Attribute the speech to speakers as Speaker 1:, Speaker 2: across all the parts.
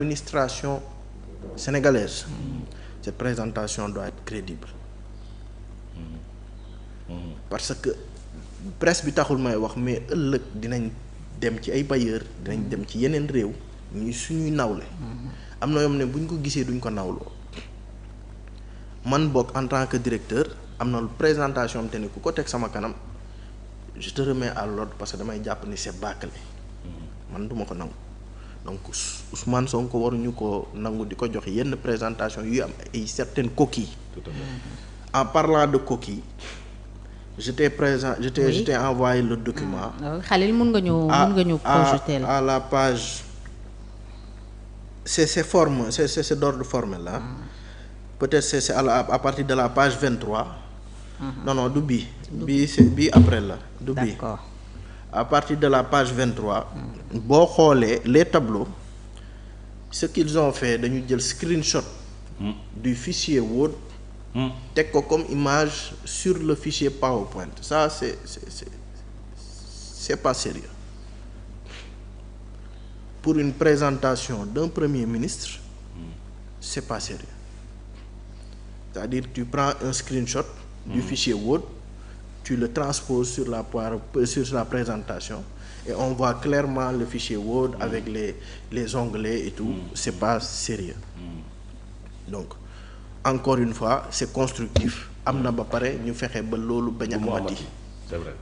Speaker 1: l'administration sénégalaise, cette présentation doit être crédible. Parce que presse bi taxul may wax, mais ëllëg dinañ dem ci ay bailleurs, dinañ dem ci yeneen réew ñuy suñuy nawle. am na yoom ne buñ ko gisee duñ ko nawloo. man bokk en tant que directeur am na présentation am te ne ku ko teg sama kanam je te remets à l'ordre parce que damay jàpp ni c'est bâclé. man duma ko nangu. donc Ousmane Sonko waruñu ko nangu di ko jox yenn présentation yu am ay certaines coquilles.
Speaker 2: Tout à fait.
Speaker 1: En parlant de coquilles, je t'ai envoyé le document.
Speaker 3: Khalil mun nga ñu projeter
Speaker 1: à la page c'est d'ordre formel là. Peut-être c'est à partir de la page 23. Non du bii c'est bii après la du bii.
Speaker 3: D'accord.
Speaker 1: À partir de la page 23. boo xoolee les tableaux ce qu'ils ont fait dañu jël screenshot. du fichier Word. teg ko comme image sur le fichier PowerPoint. Ça c'est pas sérieux. Pour une présentation d'un premier ministre, c'est pas sérieux. C'est-à-dire tu prends un screenshot du fichier Word, tu le transposes sur la présentation et on voit clairement le fichier Word avec les onglets et tout. C'est pas sérieux. Donc encore une fois c'est constructif. am na ba pare ñu fexe ba loolu bañ a amati.
Speaker 2: C'est vrai.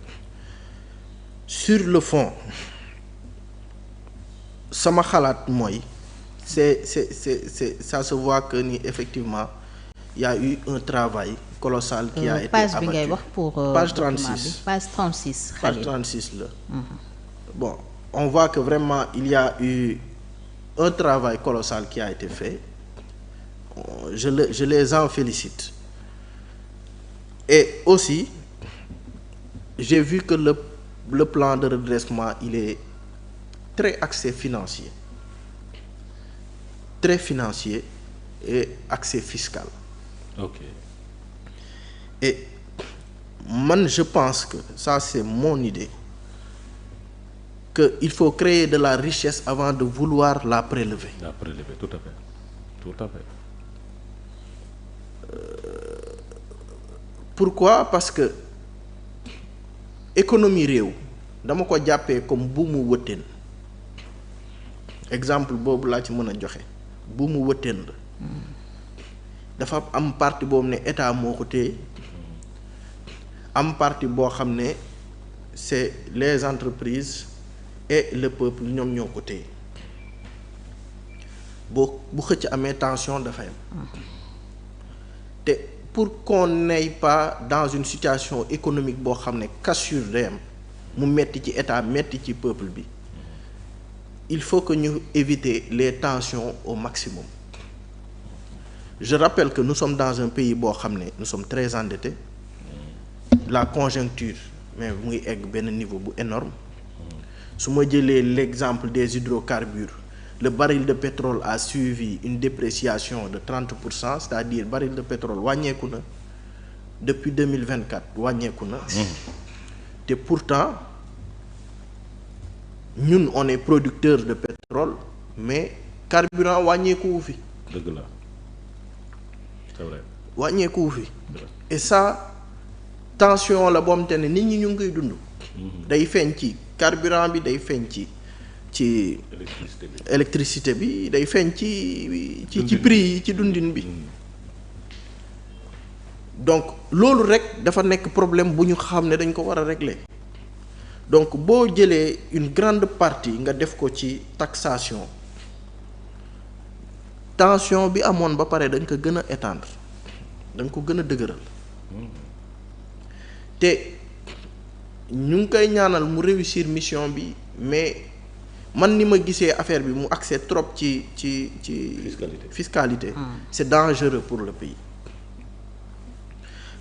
Speaker 1: Sur le fond sama xalaat mooy c'est ça se voit que ni effectivement il y a eu un travail colossal qui a été abattu.
Speaker 3: Page bi ngay wax pour
Speaker 1: page 36
Speaker 3: page 36
Speaker 1: page 36 la. Bon on voit que vraiment il y a eu un travail colossal qui a été fait. Je les en félicite. Et aussi j'ai vu que le plan de redressement il est très axé financier, très financier et axé fiscal.
Speaker 2: Ok.
Speaker 1: Et man je pense que ça c'est mon idée, que il faut créer de la richesse avant de vouloir la prélever.
Speaker 2: La prélever, tout à fait. Tout à fait.
Speaker 1: Pourquoi? Parce que économie réew dama ko jàppee comme bu mu wëttéen. Exemple boobu laa ci mën a joxe bu mu wëttéen la. dafa am partie boobu ne état moo ko téye am partie boo xam ne c'est les entreprises et le peuple ñoom ñoo ko téye bu xëcc amee tension dafay am. te pour qu'on n'aille pas dans une situation économique boo xam ne cassure day am mu metti ci état metti ci peuple bi il faut que ñu éviter les tensions au maximum. Je rappelle que nous sommes dans un pays boo xam ne nous sommes très endettés. La conjoncture mais mu ngi egg benn niveau bu énorme. su ma jëlee l'exemple des hydrocarbures, le baril de pétrole a suivi une dépréciation de 30%, c'est-à-dire baril de pétrole wàññeeku na depuis 2024 wàññeeku na. te pourtant ñun on est producteur de pétrole mais carburant wàññeeku wu fi.
Speaker 2: dëgg la c'est vrai.
Speaker 1: wàññeeku wu fi. et ça tension la boo xamante ne nit ñi ñu ngi koy dund. day feeñ ci carburant bi, day feeñ ci électricité bi, day feeñ ci prix yi ci dundin bi. Donc loolu rek dafa nekk problème bu ñu xam ne dañ ko war a régler. Donc boo jëlee une grande partie nga def ko ci taxation, tension bi amoon ba pare dañ ko gën a étendre, dañ ko gën a dëgëral. te ñu ngi koy ñaanal mu réussir mission bi, mais man ni ma gisee affaire bi mu accès trop ci fiscalité. C'est dangereux pour le pays.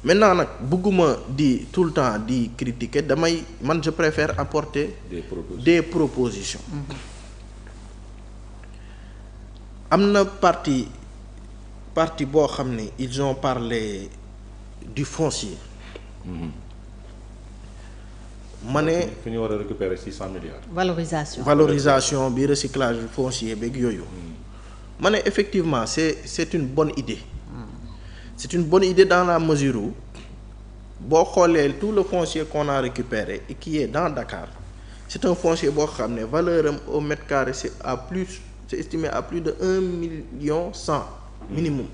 Speaker 1: Maintenant nag bëgguma di tout le temps di critiquer, man je préfère apporter des propositions. Am na parti boo xam ne ils ont parlé du foncier. ma ne
Speaker 2: fi ñu war a récupérer 600 milliards.
Speaker 3: valorisation
Speaker 1: bi, recyclage foncier beeg yooyu. ma ne effectivement c'est une bonne idée. C'est une bonne idée dans la mesure où boo xoolee tout le foncier qu'on a récupéré et qui est dans Dakar c'est un foncier boo xam ne valeur am au mètre carré c'est estimé à plus de 1,1 million minimum.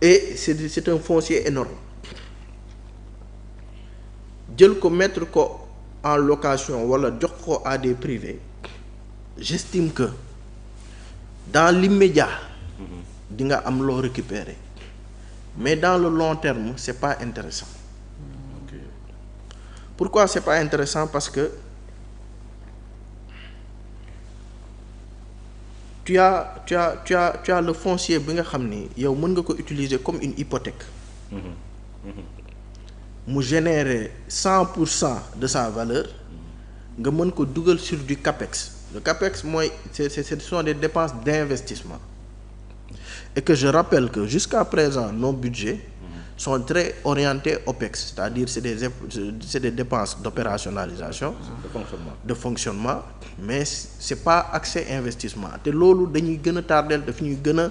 Speaker 1: Et c'est un foncier énorme jël ko mettre ko en location wala jox ko à des privés. J'estime que dans l'immédiat di nga am loo récupérer mais dans le long terme c'est pas intéressant.
Speaker 2: Okay.
Speaker 1: Pourquoi c'est pas intéressant? Parce que tu as le foncier bi nga xam ni yow mën nga ko utiliser comme une hypothèque. mu générer 100% de sa valeur nga mën ko dugal sur du capex. Le capex mooy ce sont des dépenses d'investissement et que je rappelle que jusqu'à présent nos budgets sont très orientés OPEX, c'est-à-dire c'est des dépenses d'opérationnalisation, de fonctionnement, mais c'est pas accès investissement te loolu dañuy gën a tardeel daf ñuy gën a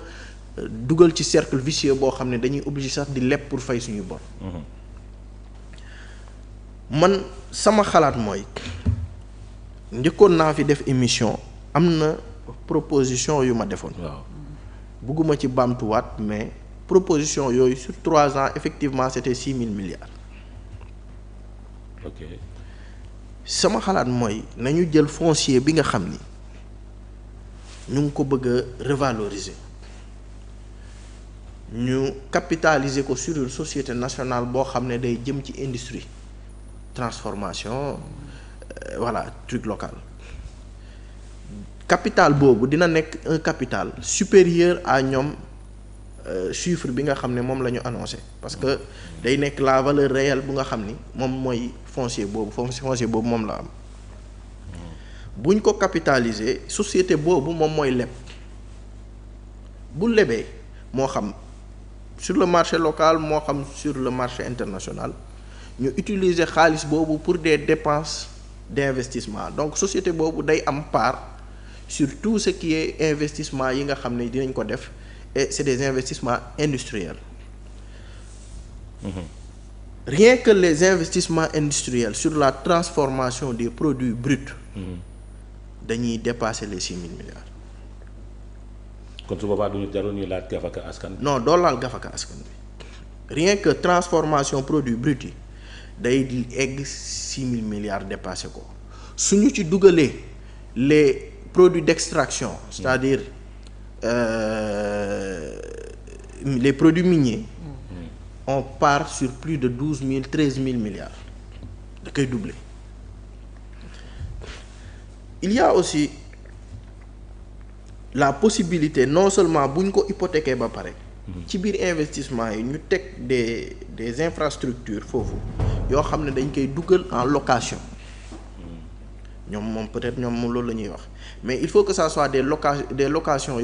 Speaker 1: dugal ci cercle vicieux boo xam ne dañuy obligé sax di leb pour fay suñu bor. Man sama xalaat mooy njëkkoon naa fi def émission am na proposition yu ma defoon.
Speaker 2: waaw
Speaker 1: bugguma ci baamtuwaat mais proposition yooyu sur 3 ans effectivement c'était 6 000 milliards.
Speaker 2: ok
Speaker 1: sama xalaat mooy nañu jël foncier bi nga xam ni ñu ngi ko bëgg a revaloriser ñu capitaliser ko sur une société nationale boo xam ne day jëm ci industrie transformation voilà truc local. Capital boobu dina nekk un capital supérieur à ñoom chiffre bi nga xam ne moom la ñu annoncé parce que day nekk la valeur réelle bu nga xam ni moom mooy foncier boobu moom la am buñ ko capitaliser société boobu moom mooy leb bu lebee moo xam sur le marché local moo xam sur le marché international ñu utiliser xaalis boobu pour des dépenses d'investissement donc société boobu day am part sur tout ce qui est investissement yi nga xam ne dinañ ko def et c'est des investissements industriels. Rien que les investissements industriels sur la transformation des produits bruts dañuy dépasser les 6 000 milliards.
Speaker 2: kon su boobaa duñu jarul ñuy laaj gafaka askan bi.
Speaker 1: Non doo laal gafaka askan bi rien que transformation produits bruts yi day egg 6 000 milliards dépassé ko suñu ci dugalee les produits d'extraction c'est-à-dire les produits miniers on part sur plus de 12 000 13 000 milliards da koy doubler. Il y a aussi la possibilité non seulement bu ñu ko hypothéquer ba pare ci biir investissement yi ñu teg des infrastructures foofu yoo xam ne dañ koy dugal en location ñoom moom peut-être ñoom moom loolu la ñuy wax mais il faut que ça soit des locations